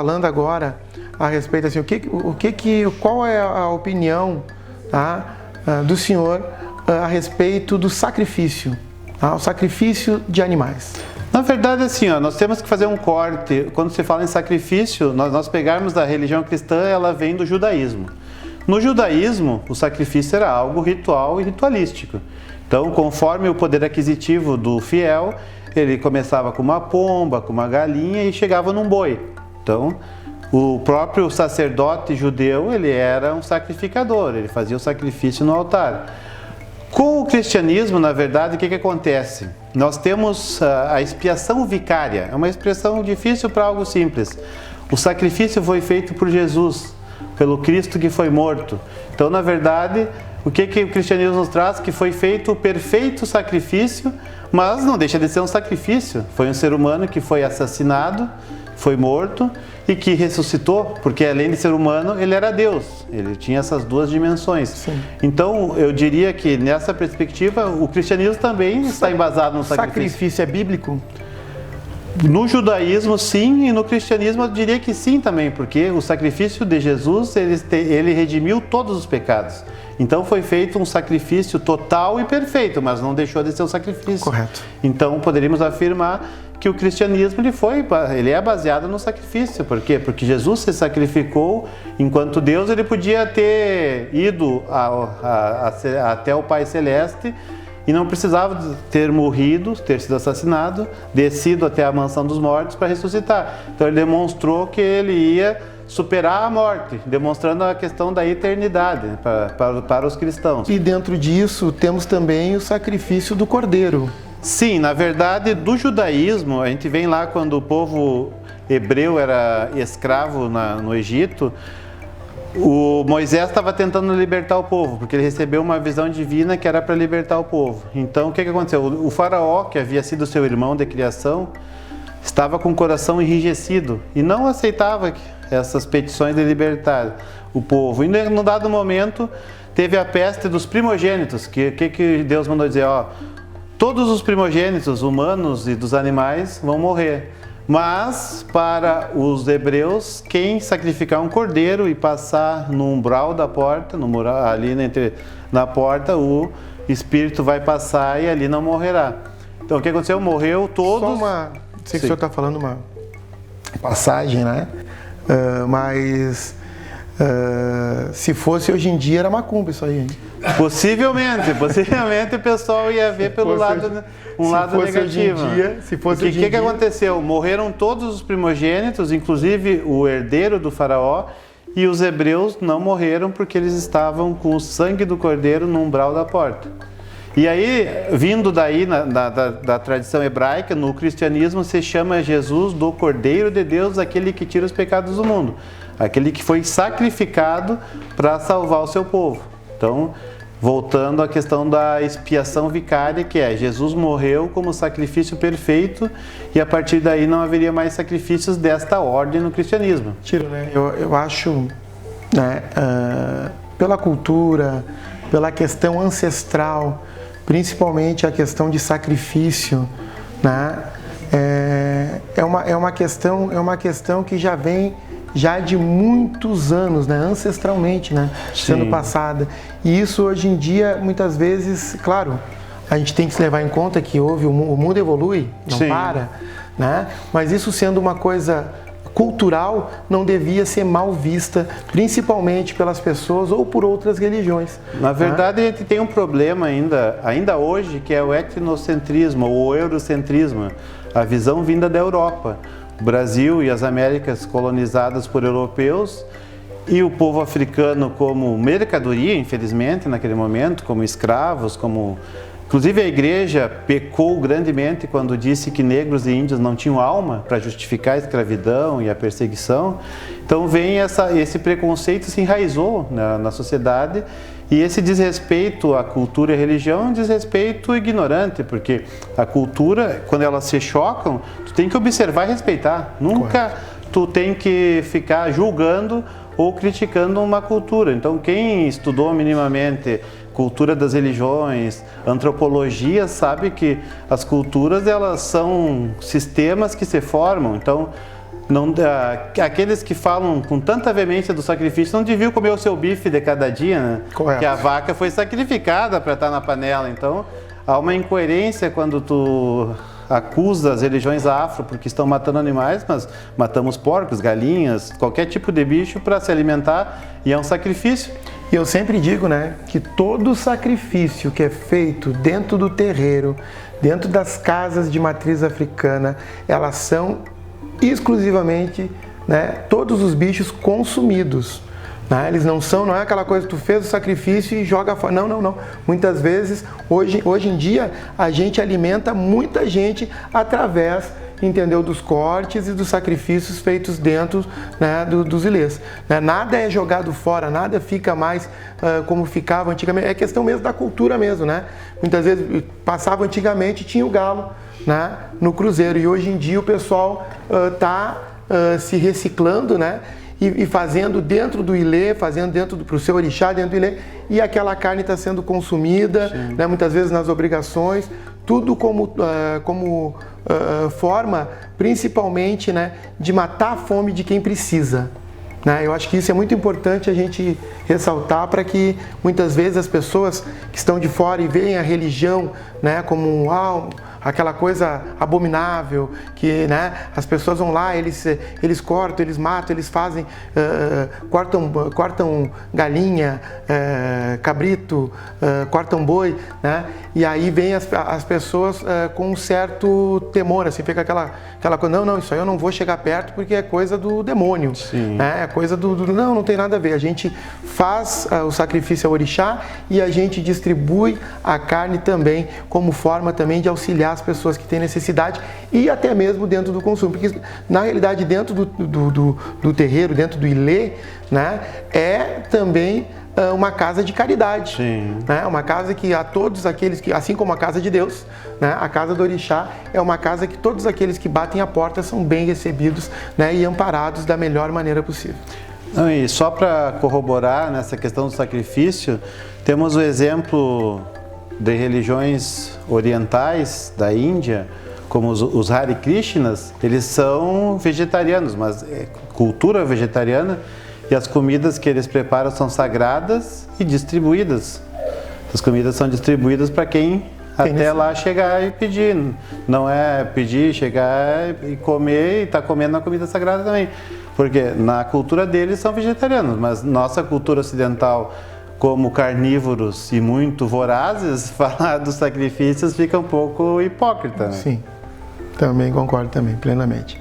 falando agora a respeito assim, qual é a opinião, tá, do senhor a respeito do sacrifício, tá, o sacrifício de animais? Na verdade, assim, nós temos que fazer um corte. Quando se fala em sacrifício, nós pegarmos da religião cristã, ela vem do judaísmo. No judaísmo, o sacrifício era algo ritual e ritualístico. Então, conforme o poder aquisitivo do fiel, ele começava com uma pomba, com uma galinha e chegava num boi. Então, o próprio sacerdote judeu, ele era um sacrificador, ele fazia o sacrifício no altar. Com o cristianismo, na verdade, o que acontece? Nós temos a expiação vicária, é uma expressão difícil para algo simples. O sacrifício foi feito por Jesus, pelo Cristo que foi morto. Então, na verdade, o que o cristianismo nos traz? Que foi feito o perfeito sacrifício, mas não deixa de ser um sacrifício. Foi um ser humano que foi assassinado, foi morto e que ressuscitou, porque além de ser humano, ele era Deus. Ele tinha essas duas dimensões. Sim. Então, eu diria que nessa perspectiva, o cristianismo também está embasado no sacrifício. O sacrifício é bíblico? No judaísmo, sim, e no cristianismo eu diria que sim também, porque o sacrifício de Jesus, ele redimiu todos os pecados. Então foi feito um sacrifício total e perfeito, mas não deixou de ser um sacrifício. Correto. Então poderíamos afirmar que o cristianismo ele é baseado no sacrifício. Por quê? Porque Jesus se sacrificou enquanto Deus, ele podia ter ido até o Pai Celeste e não precisava ter morrido, ter sido assassinado, descido até a mansão dos mortos para ressuscitar. Então ele demonstrou que ele ia superar a morte, demonstrando a questão da eternidade para os cristãos. E dentro disso temos também o sacrifício do cordeiro. Sim, na verdade, do judaísmo, a gente vem lá quando o povo hebreu era escravo no Egito, o Moisés estava tentando libertar o povo, porque ele recebeu uma visão divina que era para libertar o povo. Então, o que aconteceu? O faraó, que havia sido seu irmão de criação, estava com o coração enrijecido e não aceitava essas petições de libertar o povo. E num dado momento, teve a peste dos primogênitos, que Deus mandou dizer, todos os primogênitos humanos e dos animais vão morrer. Mas, para os hebreus, quem sacrificar um cordeiro e passar no umbral da porta, ali na porta, o espírito vai passar e ali não morrerá. Então, o que aconteceu? Morreu todos... Sei que o senhor está falando uma passagem, né? Mas se fosse hoje em dia, era macumba isso aí, hein? Possivelmente o pessoal ia ver pelo lado negativo. O que aconteceu? Morreram todos os primogênitos, inclusive o herdeiro do faraó, e os hebreus não morreram porque eles estavam com o sangue do cordeiro no umbral da porta. E aí, vindo daí da tradição hebraica, no cristianismo se chama Jesus do Cordeiro de Deus, aquele que tira os pecados do mundo, aquele que foi sacrificado para salvar o seu povo. Então, voltando à questão da expiação vicária, que é Jesus morreu como sacrifício perfeito e a partir daí não haveria mais sacrifícios desta ordem no cristianismo. Tiro, né? Eu acho, né, pela cultura, pela questão ancestral, principalmente a questão de sacrifício, né, é uma questão que já vem de muitos anos, né, ancestralmente, né, sendo passada. E isso hoje em dia, muitas vezes, claro, a gente tem que se levar em conta que o mundo evolui, não para, né, mas isso sendo uma coisa cultural, não devia ser mal vista, principalmente pelas pessoas ou por outras religiões. Na verdade, a gente tem um problema ainda hoje, que é o etnocentrismo, ou eurocentrismo, a visão vinda da Europa. O Brasil e as Américas colonizadas por europeus e o povo africano como mercadoria, infelizmente, naquele momento, como escravos, Inclusive a igreja pecou grandemente quando disse que negros e índios não tinham alma para justificar a escravidão e a perseguição. Então vem esse preconceito se enraizou na sociedade e esse desrespeito à cultura e à religião é um desrespeito ignorante, porque a cultura, quando elas se chocam, tu tem que observar e respeitar. Nunca tu tem que ficar julgando ou criticando uma cultura. Então quem estudou minimamente cultura das religiões, antropologia, sabe que as culturas elas são sistemas que se formam. Então Não, aqueles que falam com tanta veemência do sacrifício não deviam comer o seu bife de cada dia, né? Correto. Que a vaca foi sacrificada para estar na panela. Então, há uma incoerência quando tu acusa as religiões afro porque estão matando animais, mas matamos porcos, galinhas, qualquer tipo de bicho para se alimentar e é um sacrifício. E eu sempre digo, né, que todo sacrifício que é feito dentro do terreiro, dentro das casas de matriz africana, elas são exclusivamente, né, todos os bichos consumidos. Né? Eles não é aquela coisa que tu fez o sacrifício e joga fora. Não, não, não. Muitas vezes, hoje em dia, a gente alimenta muita gente através, entendeu, dos cortes e dos sacrifícios feitos dentro, né, dos ilês. Né? Nada é jogado fora, nada fica mais como ficava antigamente. É questão mesmo da cultura mesmo, né? Muitas vezes passava antigamente, tinha o galo, né, no cruzeiro, e hoje em dia o pessoal está se reciclando, né? E fazendo dentro do ilê, fazendo dentro para o seu orixá, dentro do ilê, e aquela carne está sendo consumida, né, muitas vezes nas obrigações, tudo como forma, principalmente, né, de matar a fome de quem precisa. Né? Eu acho que isso é muito importante a gente ressaltar para que muitas vezes as pessoas que estão de fora e veem a religião, né, como aquela coisa abominável, que, né, as pessoas vão lá, eles cortam, eles matam, eles fazem, cortam galinha, cabrito, cortam boi, né? E aí vem as pessoas com um certo temor, assim, fica aquela coisa, não, isso aí eu não vou chegar perto porque é coisa do demônio, né? É coisa não tem nada a ver. A gente faz o sacrifício ao orixá e a gente distribui a carne também como forma também de auxiliar as pessoas que têm necessidade e até mesmo dentro do consumo, porque na realidade dentro do terreiro, dentro do ilê, né, é também uma casa de caridade, né? Uma casa que a todos aqueles que, assim como a casa de Deus, né, a casa do orixá é uma casa que todos aqueles que batem a porta são bem recebidos, né, e amparados da melhor maneira possível. Não, e só para corroborar nessa questão do sacrifício, temos o exemplo de religiões orientais da Índia, como os Hare Krishnas, eles são vegetarianos, mas é cultura vegetariana, e as comidas que eles preparam são sagradas e distribuídas. As comidas são distribuídas para quem até lá chegar e pedir. Não é pedir, chegar e comer e estar comendo a comida sagrada também. Porque na cultura deles são vegetarianos, mas nossa cultura ocidental, como carnívoros e muito vorazes, falar dos sacrifícios fica um pouco hipócrita, né? Sim, também concordo também, plenamente.